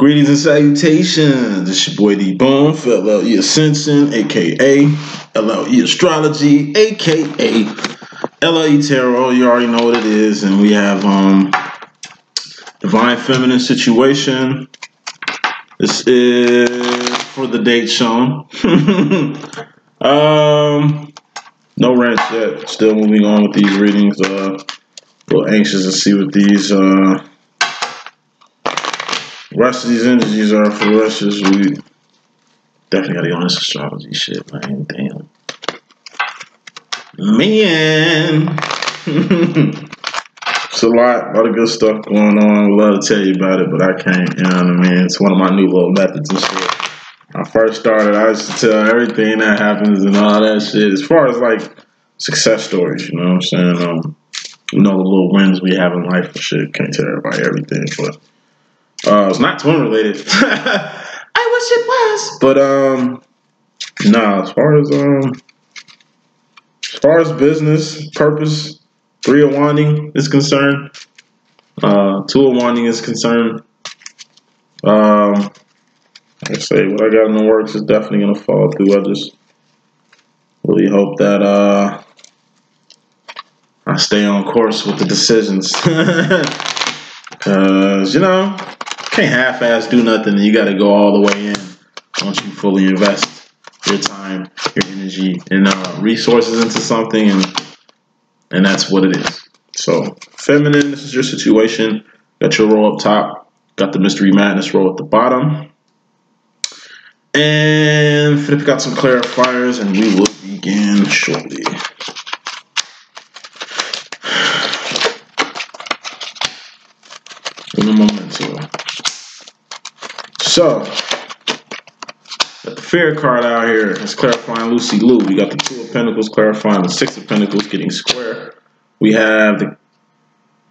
Greetings and salutations. It's your boy D.Boom for LLE.Ascension, aka LLE Astrology, aka LLE Tarot. You already know what it is, and we have Divine Feminine Situation. This is for the date shown. No rants yet. Still moving on with these readings. A little anxious to see what these rest of these energies are for the rest of this week. Definitely gotta go on this astrology shit, man. Damn. Man. It's a lot of good stuff going on. I'd love to tell you about it, but I can't, you know what I mean? It's one of my new little methods and shit. When I first started, I used to tell everything that happens and all that shit. As far as like success stories, you know what I'm saying? You know, the little wins we have in life and shit. Can't tell everybody everything, but it's not twin related. I wish it was, but nah. As far as business purpose, 3 of Wanding is concerned, 2 of Wanding is concerned. Like I say, what I got in the works is definitely gonna fall through. I just really hope that I stay on course with the decisions, cause you know. Can't half-ass do nothing and you got to go all the way in once you fully invest your time, your energy, and resources into something, and that's what it is. So, feminine, this is your situation. Got your row up top. Got the Mystery Madness row at the bottom. And Philip got some clarifiers, and we will begin shortly. In a memento. So, got the Fear card out here. It's clarifying Lucy Lou. We got the 2 of Pentacles clarifying the 6 of Pentacles getting square. We have the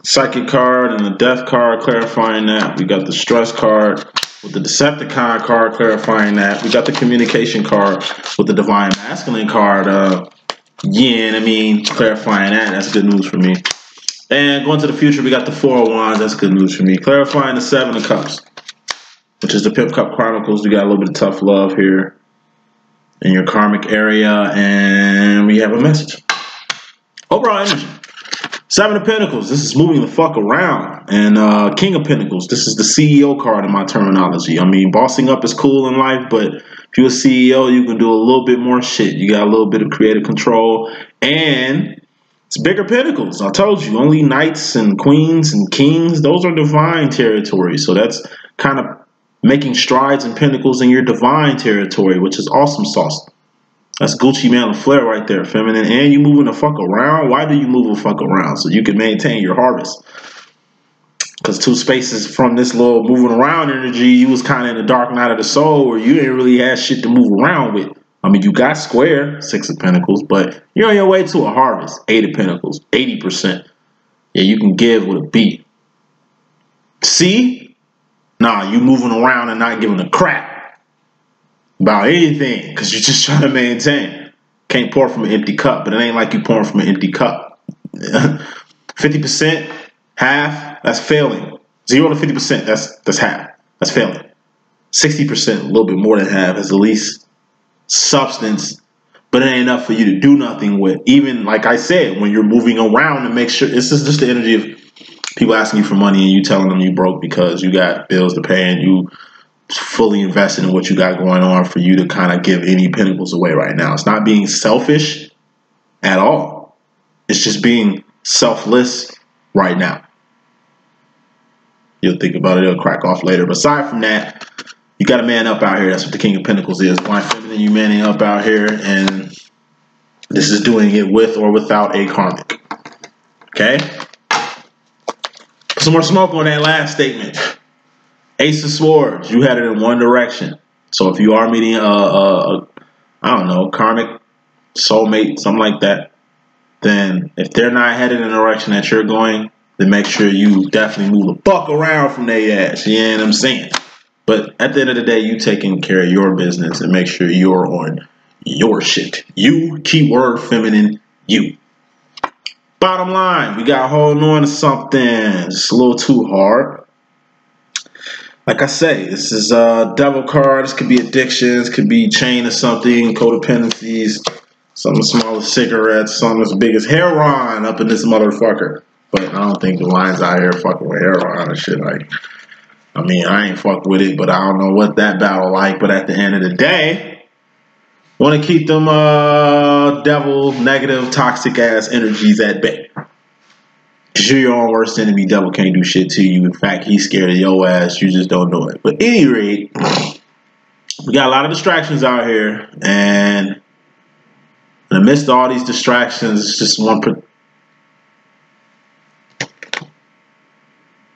Psychic card and the Death card clarifying that. We got the Stress card with the Decepticon card clarifying that. We got the Communication card with the Divine Masculine card. Clarifying that. That's good news for me. And going to the future, we got the 4 of Wands. That's good news for me. Clarifying the 7 of Cups, which is the Pimp Cup Chronicles. We got a little bit of tough love here in your karmic area, and we have a message. Overall energy. 7 of Pentacles. This is moving the fuck around. And King of Pentacles. This is the CEO card in my terminology. I mean, bossing up is cool in life, but if you're a CEO, you can do a little bit more shit. You got a little bit of creative control, and it's bigger pentacles. I told you, only knights and queens and kings, those are divine territory. So that's kind of making strides in pentacles in your divine territory, which is awesome sauce. That's Gucci Man Flair right there, feminine. And you moving the fuck around. Why do you move the fuck around? So you can maintain your harvest. Because 2 spaces from this little moving around energy, you was kind of in the dark night of the soul where you didn't really have shit to move around with. I mean, you got square, 6 of Pentacles, but you're on your way to a harvest, 8 of Pentacles, 80%. Yeah, you can give with a beat. See? Nah, you moving around and not giving a crap about anything because you're just trying to maintain. Can't pour from an empty cup, but it ain't like you pouring from an empty cup. 50%, half, that's failing. 0 to 50%, that's half. That's failing. 60%, a little bit more than half, is the least substance, but it ain't enough for you to do nothing with. Even like I said, when you're moving around to make sure, this is just the energy of people asking you for money and you telling them you broke because you got bills to pay and you fully invested in what you got going on for you to kind of give any pentacles away right now. It's not being selfish at all. It's just being selfless right now. You'll think about it, it'll crack off later. But aside from that, you got to man up out here. That's what the King of Pentacles is. Divine Feminine, you manning up out here. And this is doing it with or without a karmic. Okay? Put some more smoke on that last statement. Ace of Swords. You had it in one direction. So if you are meeting I don't know, karmic, soulmate, something like that, then if they're not headed in the direction that you're going, then make sure you definitely move the fuck around from their ass. You know what I'm saying? But at the end of the day, you taking care of your business and make sure you're on your shit. You, keyword feminine, you. Bottom line, we got holding on to something. It's a little too hard. Like I say, this is a devil card. This could be addictions, could be chain or something, codependencies, something small as cigarettes, something as big as heroin up in this motherfucker. But I don't think the lions out here fucking with heroin and shit. Like, I mean, I ain't fuck with it, but I don't know what that battle like. But at the end of the day, want to keep them devil, negative, toxic ass energies at bay. Because you're your own worst enemy. Devil can't do shit to you. In fact, he's scared of your ass. You just don't know it. But at any rate, we got a lot of distractions out here. And in the midst of all these distractions, it's just one.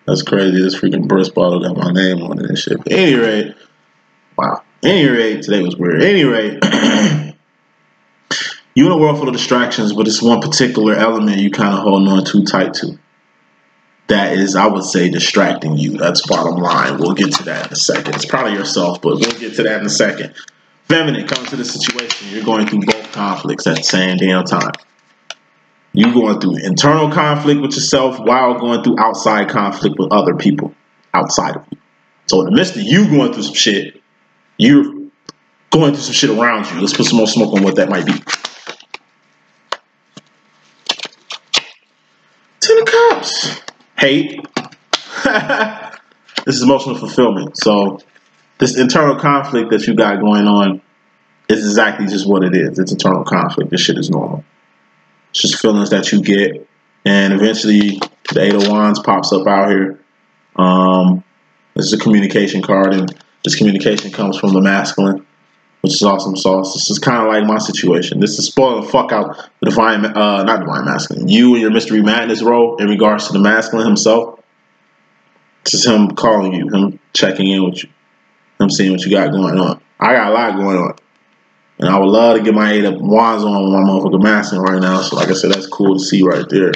That's crazy. This freaking burst bottle got my name on it and shit. But at any rate, wow. At any rate, today was weird. At any rate, you're in a world full of distractions, but it's one particular element you kind of holding on too tight to. That is, I would say, distracting you. That's bottom line. We'll get to that in a second. It's probably yourself, but we'll get to that in a second. Feminine, coming to the situation. You're going through both conflicts at the same damn time. You're going through internal conflict with yourself while going through outside conflict with other people outside of you. So in the midst of you going through some shit, you're going through some shit around you. Let's put some more smoke on what that might be. Ten of Cups. Hate. This is emotional fulfillment. So this internal conflict that you got going on is exactly just what it is. It's internal conflict. This shit is normal. It's just feelings that you get. And eventually the Eight of Wands pops up out here. This is a communication card, and this communication comes from the masculine, which is awesome sauce. This is kind of like my situation. This is spoiling the fuck out the divine, not divine masculine. You and your mystery madness role in regards to the masculine himself. This is him calling you, him checking in with you, him seeing what you got going on. I got a lot going on, and I would love to get my Eight of Wands on with my motherfucking masculine right now. So like I said, that's cool to see right there.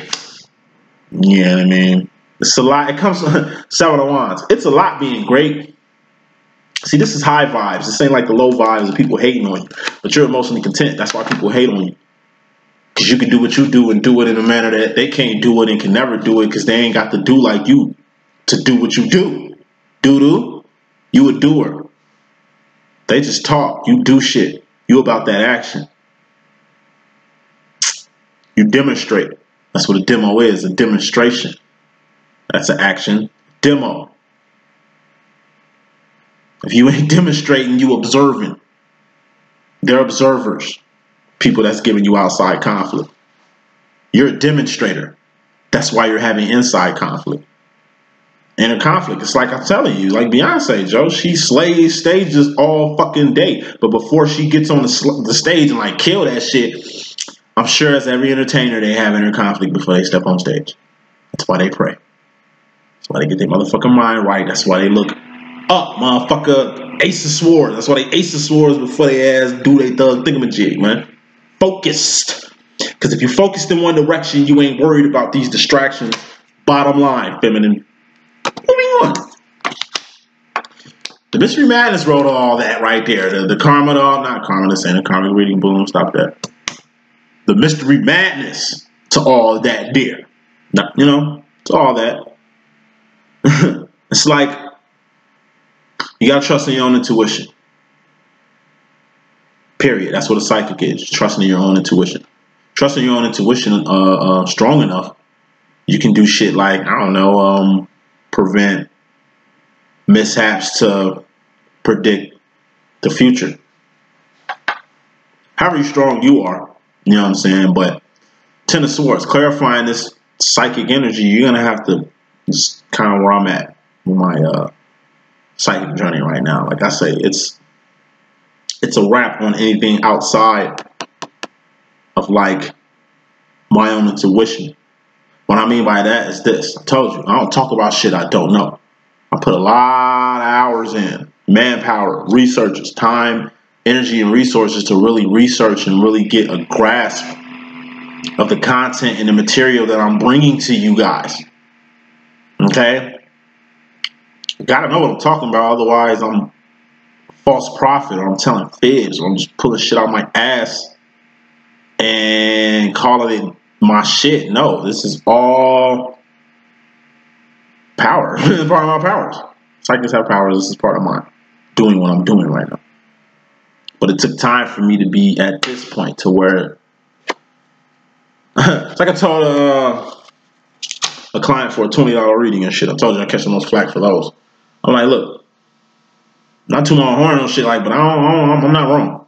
You know what I mean? It's a lot. It comes from Seven of Wands. It's a lot being great. See, this is high vibes. This ain't like the low vibes of people hating on you. But you're emotionally content. That's why people hate on you. Because you can do what you do and do it in a manner that they can't do it and can never do it because they ain't got to do like you to do what you do. Doo-doo, you a doer. They just talk. You do shit. You about that action. You demonstrate. That's what a demo is, a demonstration. That's an action. Demo. If you ain't demonstrating, you observing. They're observers. People that's giving you outside conflict. You're a demonstrator. That's why you're having inside conflict. Inner conflict. It's like I'm telling you, like Beyonce, Joe, she slays stages all fucking day. But before she gets on the stage and like kill that shit, I'm sure as every entertainer, they have inner conflict before they step on stage. That's why they pray. That's why they get their motherfucking mind right. That's why they look up, motherfucker. Ace of Swords. That's why they Ace of Swords before they ass do they thug thingamajig, man. Focused. Because if you're focused in one direction, you ain't worried about these distractions. Bottom line, feminine. Moving on. The Mystery Madness wrote all that right there. The karma, not karma, this ain't a karmic reading, boom, stop that. The Mystery Madness to all that there. You know, to all that. It's like, you gotta trust in your own intuition. Period. That's what a psychic is. Trusting in your own intuition. Trusting your own intuition strong enough, you can do shit like, I don't know, prevent mishaps to predict the future. However strong you are, you know what I'm saying? But Ten of Swords, clarifying this psychic energy, you're gonna have to, it's kind of where I'm at with my psychic journey right now. Like I say, it's a wrap on anything outside of like my own intuition. What I mean by that is this. I told you, I don't talk about shit I don't know. I put a lot of hours in, manpower, researchers, time, energy, and resources to really research and really get a grasp of the content and the material that I'm bringing to you guys. Okay? You gotta know what I'm talking about, otherwise I'm a false prophet, or I'm telling fibs, or I'm just pulling shit out my ass and calling it my shit. No, this is all power. Part of my powers. Psychics have powers. This is part of mine. Doing what I'm doing right now. But it took time for me to be at this point to where it's like I told a client for a $20 reading and shit. I told you I catch the most flack for those. I'm like, look, not too much horn on shit like, but I'm not wrong.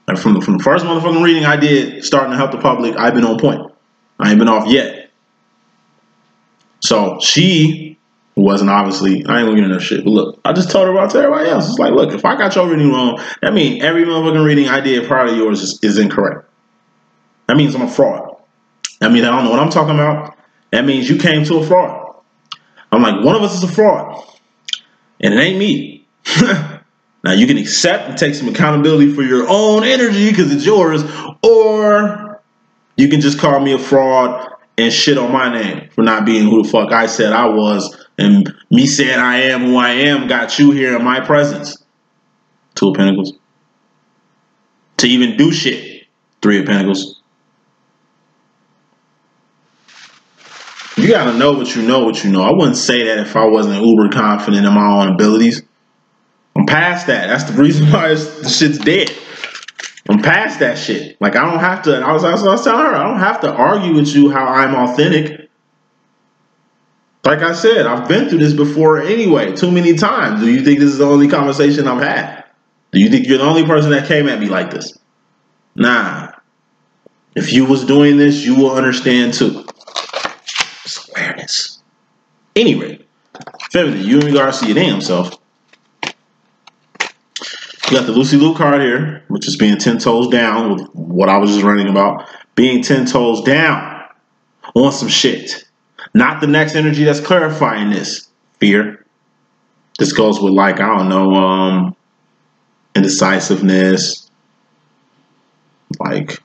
Like from the first motherfucking reading I did, starting to help the public, I've been on point. I ain't been off yet. So she wasn't obviously, I ain't gonna get into that shit, but look, I just told her about to everybody else. It's like, look, if I got your reading wrong, that means every motherfucking reading I did prior to yours is incorrect. That means I'm a fraud. That means I don't know what I'm talking about. That means you came to a fraud. I'm like, one of us is a fraud. And it ain't me. Now you can accept and take some accountability for your own energy because it's yours, or you can just call me a fraud and shit on my name for not being who the fuck I said I was, and me saying I am who I am got you here in my presence. Two of Pentacles. To even do shit. Three of Pentacles. You gotta know what you know what you know. I wouldn't say that if I wasn't uber confident in my own abilities. I'm past that. That's the reason why the shit's dead. I'm past that shit. Like, I don't have to, I was telling her, I don't have to argue with you how I'm authentic. Like I said, I've been through this before anyway, too many times. Do you think this is the only conversation I've had? Do you think you're the only person that came at me like this? Nah. If you was doing this, you will understand too. It's awareness. Anyway, feminine, you in regards to your damn self. You got the Lucy Liu card here, which is being 10 toes down with what I was just running about. Being 10 toes down on some shit. Not the next energy that's clarifying this. Fear. This goes with, like, I don't know, indecisiveness. Like,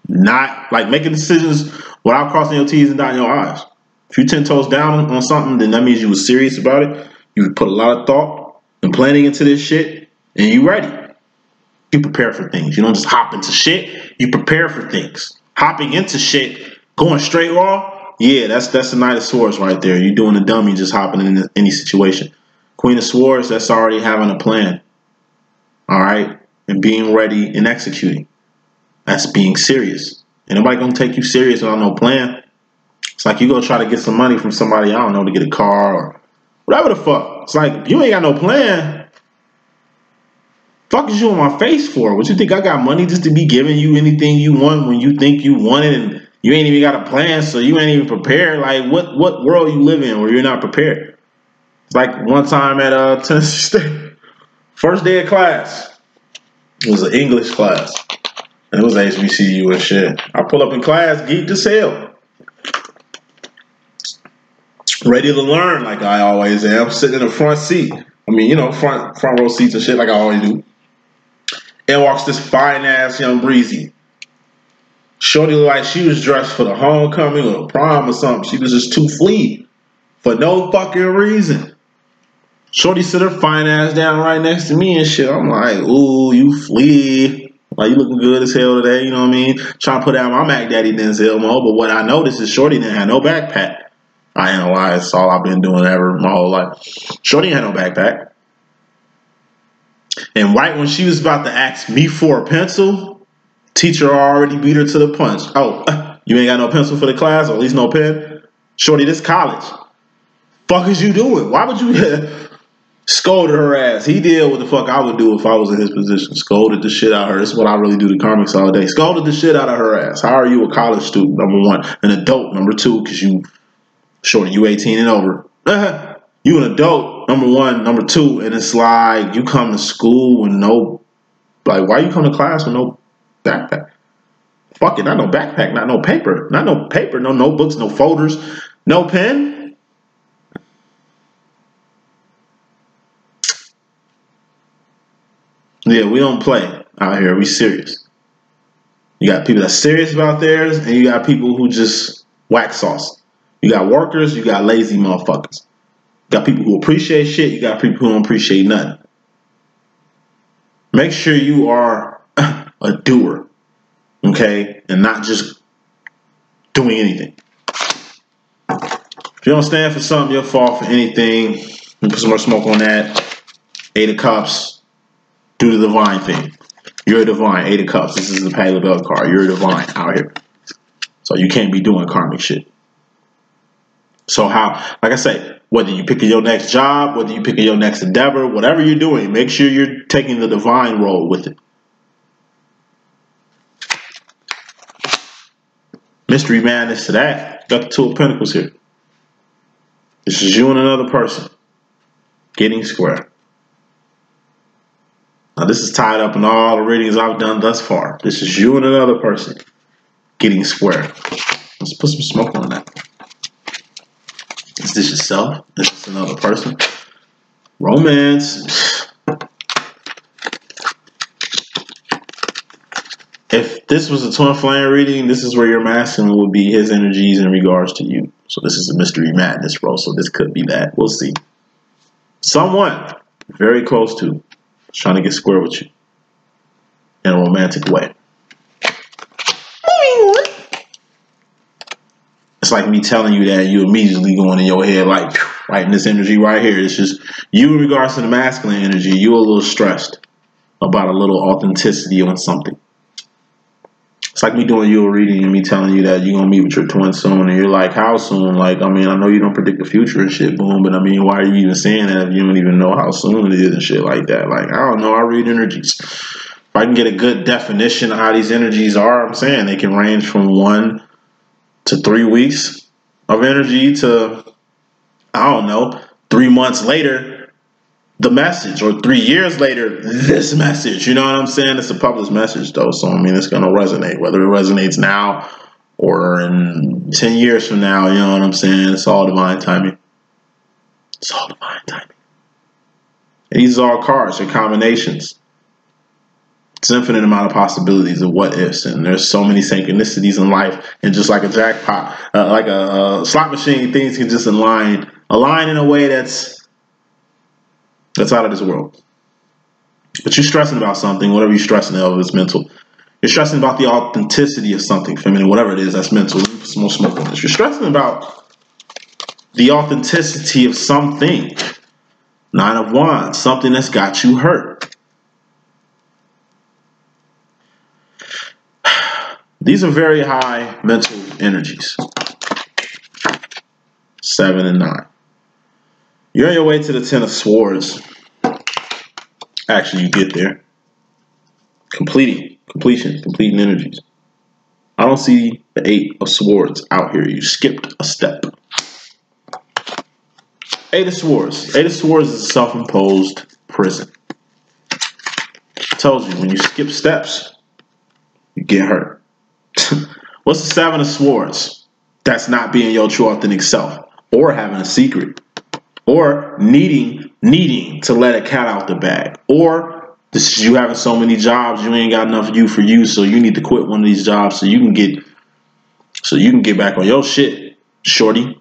not, like, making decisions without crossing your T's and dotting your I's. If you're 10 toes down on something, then that means you were serious about it. You put a lot of thought and planning into this shit. And you ready. You prepare for things. You don't just hop into shit. You prepare for things. Hopping into shit, going straight raw, yeah, that's the Knight of Swords right there. You're doing a dummy just hopping into any situation. Queen of Swords, that's already having a plan. All right? And being ready and executing. That's being serious. Ain't nobody gonna take you serious without no plan. It's like you go try to get some money from somebody, I don't know, to get a car or whatever the fuck. It's like, if you ain't got no plan, fuck is you in my face for? What you think I got money just to be giving you anything you want when you think you want it and you ain't even got a plan, so you ain't even prepared? Like, what world you live in where you're not prepared? It's like one time at Tennessee State, first day of class, it was an English class. And it was HBCU and shit. I pull up in class, geeked as hell. Ready to learn like I always am, sitting in the front seat. I mean, you know, front row seats and shit like I always do. And walks this fine-ass young breezy. Shorty looked like she was dressed for the homecoming or the prom or something. She was just too fleet for no fucking reason. Shorty sit her fine-ass down right next to me and shit. I'm like, ooh, you flea. Like, you looking good as hell today, you know what I mean? Trying to put out my Mac Daddy Denzel mode, but what I noticed is Shorty didn't have no backpack. I ain't gonna lie, it's all I've been doing ever my whole life. Shorty had no backpack. And right when she was about to ask me for a pencil, teacher already beat her to the punch. Oh, you ain't got no pencil for the class, or at least no pen? Shorty, this college. Fuck is you doing? Why would you scolded her ass? He did what the fuck I would do if I was in his position. Scolded the shit out of her. This is what I really do to karmics all day. Scolded the shit out of her ass. How are you a college student, number one? An adult, number two, because you, Shorty, you 18 and over. You an adult, number one, number two, and it's like you come to school with no, like, why you come to class with no backpack? Fuck it, not no backpack, not no paper, no notebooks, no folders, no pen. Yeah, we don't play out here. We serious. You got people that's serious about theirs, and you got people who just whack sauce. You got workers, you got lazy motherfuckers. You got people who appreciate shit, you got people who don't appreciate nothing. Make sure you are a doer, okay? And not just doing anything. If you don't stand for something, you'll fall for anything. Let me put some more smoke on that. 8 of Cups. Do the divine thing. You're a divine. 8 of Cups. This is the Pale Bell card. You're a divine out here. So you can't be doing karmic shit. So how, like I say, whether you pick your next job, whether you pick your next endeavor, whatever you're doing, make sure you're taking the divine role with it. Mystery madness to that. Got the 2 of Pentacles here. This is you and another person getting square. Now this is tied up in all the readings I've done thus far. This is you and another person getting square. Let's put some smoke on that. Is this yourself? Is this another person? Romance. If this was a twin flame reading, this is where your masculine would be his energies in regards to you. So this is a mystery madness, bro. So this could be that. We'll see. Someone very close to trying to get square with you in a romantic way. It's like me telling you that, you immediately going in your head like, right in this energy right here. It's just you in regards to the masculine energy, you a little stressed about a little authenticity on something. It's like me doing you a reading and me telling you that you're going to meet with your twin soon. And you're like, how soon? Like, I mean, I know you don't predict the future and shit, boom. But I mean, why are you even saying that if you don't even know how soon it is and shit like that? Like, I don't know. I read energies. If I can get a good definition of how these energies are, I'm saying they can range from 1 to 3 weeks of energy to, I don't know, 3 months later, the message, or 3 years later, this message. You know what I'm saying? It's a published message, though. So, I mean, it's going to resonate. Whether it resonates now or in 10 years from now, you know what I'm saying? It's all divine timing. It's all divine timing. And these are all cards. They're combinations. It's an infinite amount of possibilities of what ifs. And there's so many synchronicities in life. And just like a jackpot, like a slot machine, things can just align in a way that's out of this world. But you're stressing about something, whatever you're stressing about is mental. You're stressing about the authenticity of something, feminine, whatever it is, that's mental. Let me put some more smoke on this. You're stressing about the authenticity of something. 9 of Wands, something that's got you hurt. These are very high mental energies. 7 and 9. You're on your way to the 10 of Swords. Actually, you get there. Completing energies. I don't see the 8 of Swords out here. You skipped a step. 8 of Swords. 8 of Swords is a self-imposed prison. Tells you when you skip steps, you get hurt. What's the 7 of Swords? That's not being your true authentic self, or having a secret, or needing to let a cat out the bag, or this is you having so many jobs you ain't got enough you for you, so you need to quit one of these jobs so you can get back on your shit, shorty.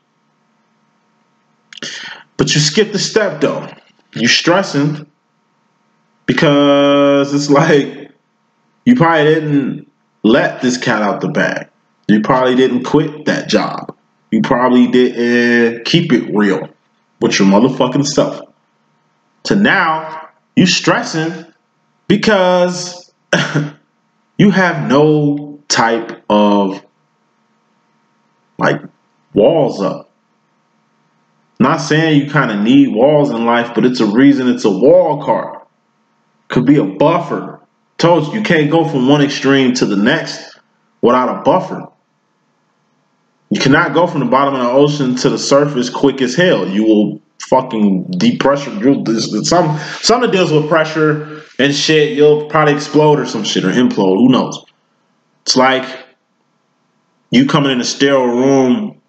But you skipped the step though. You stressing because it's like you probably didn't let this cat out the bag. You probably didn't quit that job. You probably didn't keep it real with your motherfucking self. To now, you stressing because you have no type of like walls up. Not saying you kind of need walls in life, but it's a reason it's a wall card. Could be a buffer. Told you can't go from one extreme to the next without a buffer. You cannot go from the bottom of the ocean to the surface quick as hell. You will fucking depressure. Some that deals with pressure and shit, you'll probably explode or some shit, or implode. Who knows? It's like you coming in a sterile room,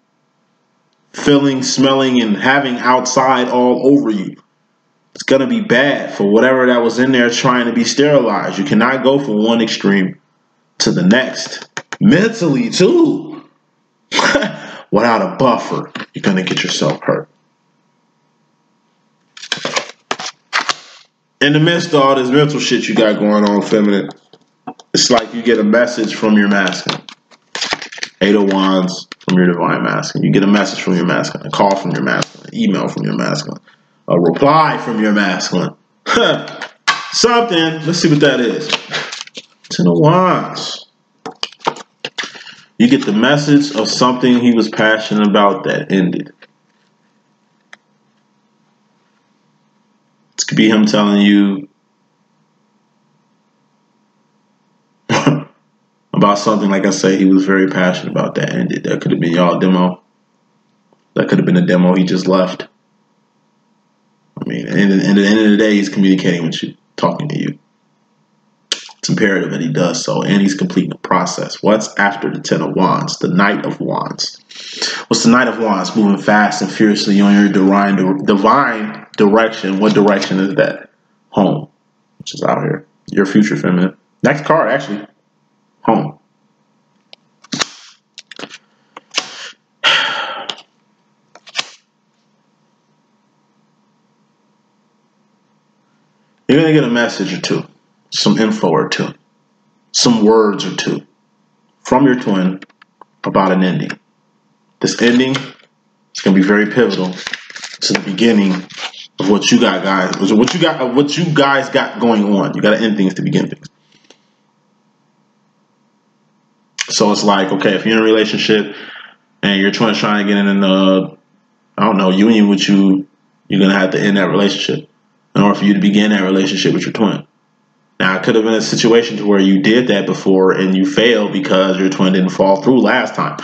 feeling, smelling, and having outside all over you. It's gonna be bad for whatever that was in there trying to be sterilized. You cannot go from one extreme to the next. Mentally too. Without a buffer, you're gonna get yourself hurt. In the midst of all this mental shit you got going on, feminine, it's like you get a message from your masculine. 8 of Wands from your divine masculine. You get a message from your masculine, a call from your masculine, an email from your masculine, A reply from your masculine. Something. Let's see what that is. Ten of Wands. You get the message of something he was passionate about that ended. This could be him telling you about something, like I say, he was very passionate about that ended. That could have been y'all demo. That could have been a demo he just left. I mean, at the end of the day, he's communicating with you, talking to you. It's imperative that he does so, and he's completing the process. What's after the Ten of Wands? The Knight of Wands. What's the Knight of Wands? Moving fast and fiercely on your divine direction. What direction is that? Home, which is out here. Your future feminine. Next card, actually. Home. You're going to get a message or two, some info or two, some words or two from your twin about an ending. This ending is going to be very pivotal to the beginning of what you got, guys. What you guys got going on. You got to end things to begin things. So it's like, okay, if you're in a relationship and your twin's trying to get in a, I don't know, union with you, you're going to have to end that relationship in order for you to begin that relationship with your twin. Now, it could have been a situation to where you did that before and you failed because your twin didn't fall through last time.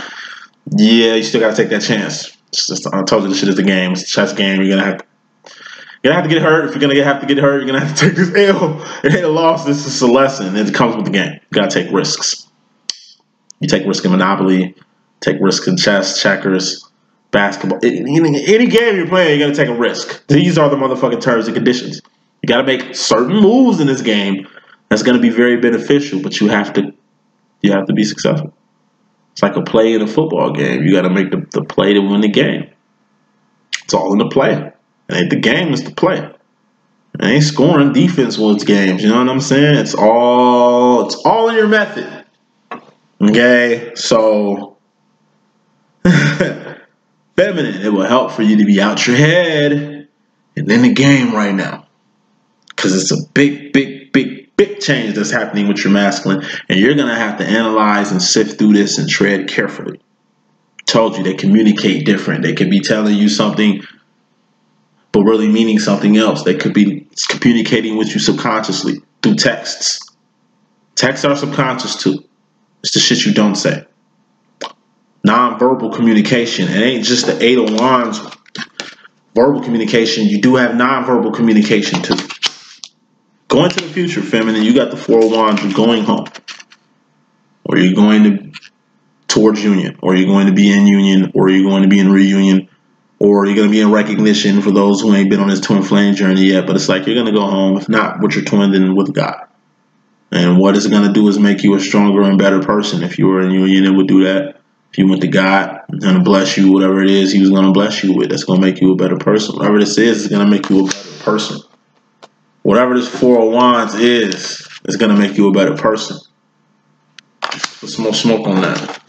Yeah, you still got to take that chance. It's just, I told you this shit is a game. It's a chess game. You're going to have to get hurt. If you're going to have to get hurt, you're going to have to take this L. It ain't a loss. This is a lesson. It comes with the game. You got to take risks. You take risk in Monopoly, take risk in chess, checkers, basketball. Any game you're playing, you got to take a risk. These are the motherfucking terms and conditions. You got to make certain moves in this game that's going to be very beneficial, but you have to be successful. It's like a play in a football game. You got to make the play to win the game. It's all in the play. It ain't the game, it's the play. It ain't scoring. Defense wins games. You know what I'm saying? It's all in your method. Okay, so feminine, it will help for you to be out your head and in the game right now. Because it's a big change that's happening with your masculine. And you're going to have to analyze and sift through this and tread carefully. Told you, they communicate different. They could be telling you something, but really meaning something else. They could be communicating with you subconsciously through texts. Texts are subconscious too. It's the shit you don't say. Non-verbal communication. It ain't just the Eight of Wands. Verbal communication. You do have non-verbal communication too. Going to the future, feminine. You got the Four of Wands. You're going home. Or you're going towards union. Or you're going to be in union. Or you're going to be in reunion. Or you're going to be in recognition for those who ain't been on this twin flame journey yet. But it's like you're going to go home. If not with your twin, then with God. And what it's going to do is make you a stronger and better person. If you were in union, it would do that. If you went to God, He's going to bless you, whatever it is He was going to bless you with. That's going to make you a better person. Whatever this is going to make you a better person. Whatever this Four of Wands is going to make you a better person. Put some more smoke on that.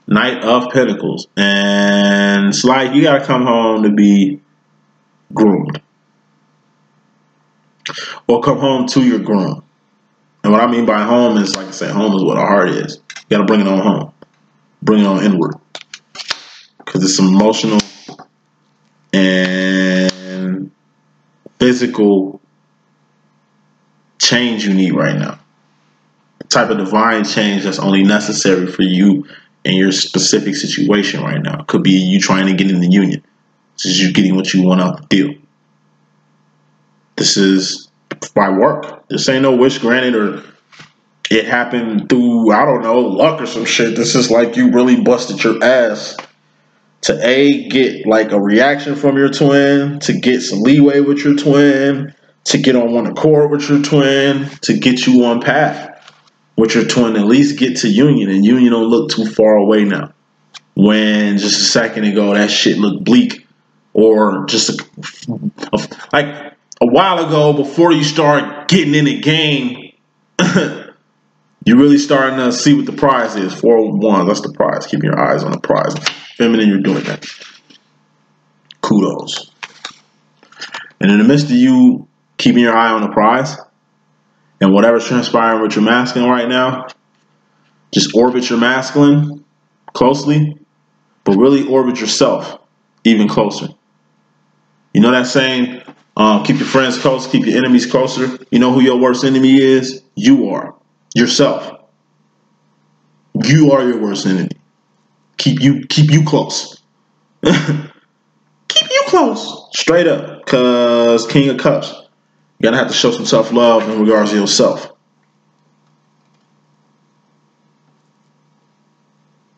Knight of Pentacles. And it's like you got to come home to be groomed. Or come home to your groom. And what I mean by home is, like I said, home is what our heart is. You got to bring it on home. Bring it on inward. Because it's some emotional and physical change you need right now. The type of divine change that's only necessary for you in your specific situation right now. It could be you trying to get in the union. This is you getting what you want out the deal. This is by work. This ain't no wish granted or it happened through, I don't know, luck or some shit. This is like you really busted your ass to get like a reaction from your twin, to get some leeway with your twin, to get on one accord with your twin, to get you on path with your twin, at least get to union. And union don't look too far away now. When just a second ago that shit looked bleak, or just like a while ago, before you start getting in the game, you're really starting to see what the prize is. 4 of Wands, that's the prize. Keeping your eyes on the prize. Feminine, you're doing that. kudos. And in the midst of you keeping your eye on the prize and whatever's transpiring with your masculine right now, just orbit your masculine closely, but really orbit yourself even closer. You know that saying, keep your friends close, keep your enemies closer. You know who your worst enemy is? You are. Yourself. You are your worst enemy. Keep you close. Keep you close. Straight up. Because King of Cups, you're going to have to show some self-love in regards to yourself.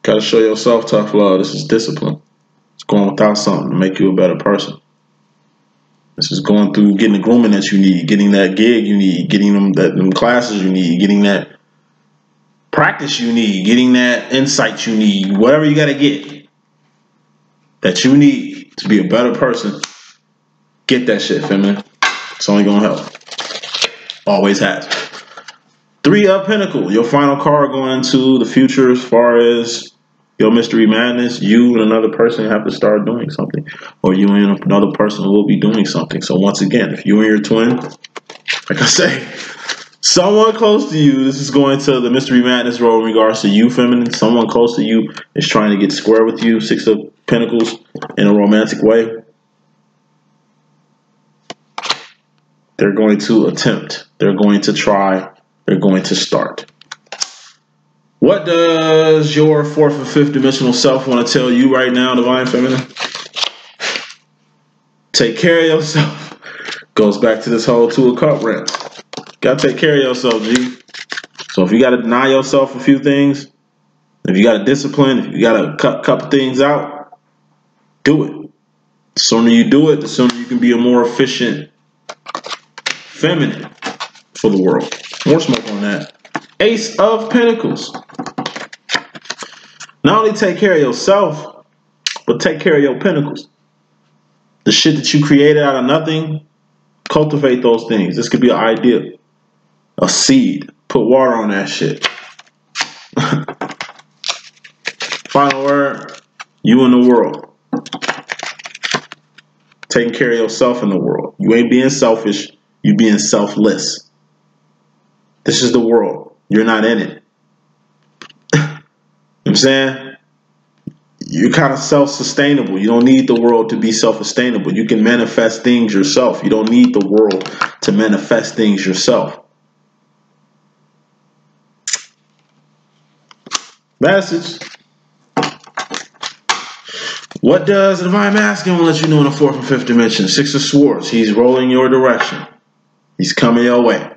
Got to show yourself tough love. This is discipline. It's going without something to make you a better person. This is going through getting the grooming that you need, getting that gig you need, getting them classes you need, getting that practice you need, getting that insight you need, whatever you got to get that you need to be a better person. Get that shit, feminine. It's only going to help. Always has. 3 of Pentacles. Your final card going into the future as far as your mystery madness. You and another person have to start doing something. Or you and another person will be doing something. So once again, if you and your twin, like I say, someone close to you, this is going to the mystery madness role in regards to you, feminine. Someone close to you is trying to get square with you. 6 of Pentacles in a romantic way. They're going to attempt. They're going to try. They're going to start. What does your 4th and 5th dimensional self want to tell you right now, Divine Feminine? Take care of yourself. Goes back to this whole 2 of Cups rant. Gotta take care of yourself, G. So if you gotta deny yourself a few things, if you gotta discipline, if you gotta cut a couple things out, do it. The sooner you do it, the sooner you can be a more efficient feminine for the world. More smoke on that. Ace of Pentacles. Not only take care of yourself, but take care of your pentacles. The shit that you created out of nothing, cultivate those things. This could be an idea, a seed. Put water on that shit. Final word, you in the world. Taking care of yourself in the world. You ain't being selfish, you being selfless. This is the world. You're not in it. You know what I'm saying? You're kind of self-sustainable. You don't need the world to be self-sustainable. You can manifest things yourself. You don't need the world to manifest things yourself. Message. What does the Divine Masculine let you know in the 4th and 5th dimension? 6 of Swords. He's rolling your direction. He's coming your way.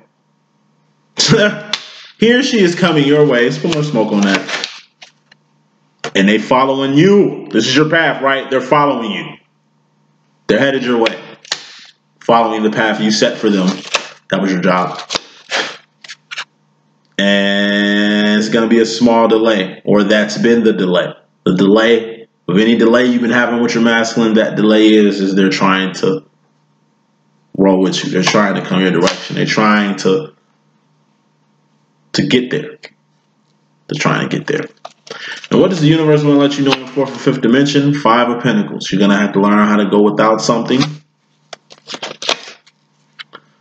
He or she is coming your way. Let's put more smoke on that. And they following you. This is your path, right? They're following you. They're headed your way. Following the path you set for them. That was your job. And it's going to be a small delay. Or that's been the delay. The delay of any delay you've been having with your masculine, that delay is they're trying to roll with you. They're trying to come your direction. They're trying to get there. They're trying to get there. And what does the universe want to let you know in the 4th and 5th dimension? 5 of Pentacles. You're going to have to learn how to go without something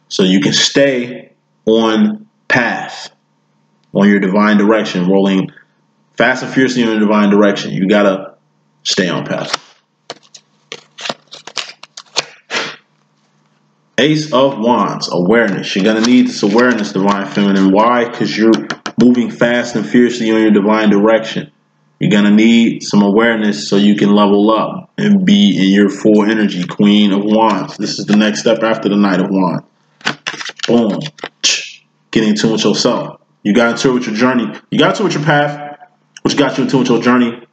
so you can stay on path, on your divine direction, rolling fast and fiercely in your divine direction. You got to stay on path. Ace of Wands, awareness. You're going to need this awareness, Divine Feminine. Why? Because you're moving fast and fiercely on your divine direction. You're going to need some awareness so you can level up and be in your full energy. Queen of Wands. This is the next step after the Knight of Wands. Boom. Getting in tune with yourself. You got into it with your journey. You got into it with your path, which got you in tune with your journey.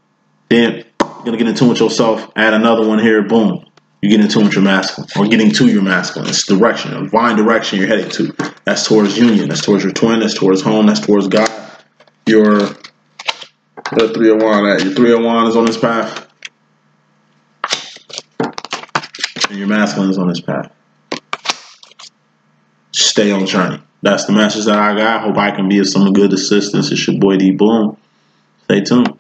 Then you're going to get in tune with yourself. Add another one here. Boom. You get in tune with your masculine, or getting to your masculine. It's direction, a divine direction you're headed to. That's towards union. That's towards your twin. That's towards home. That's towards God. Your 3 of Wands. Your 3 of Wands is on this path, and your masculine is on this path. Stay on the journey. That's the message that I got. Hope I can be of some good assistance. It's your boy D.Boom. Stay tuned.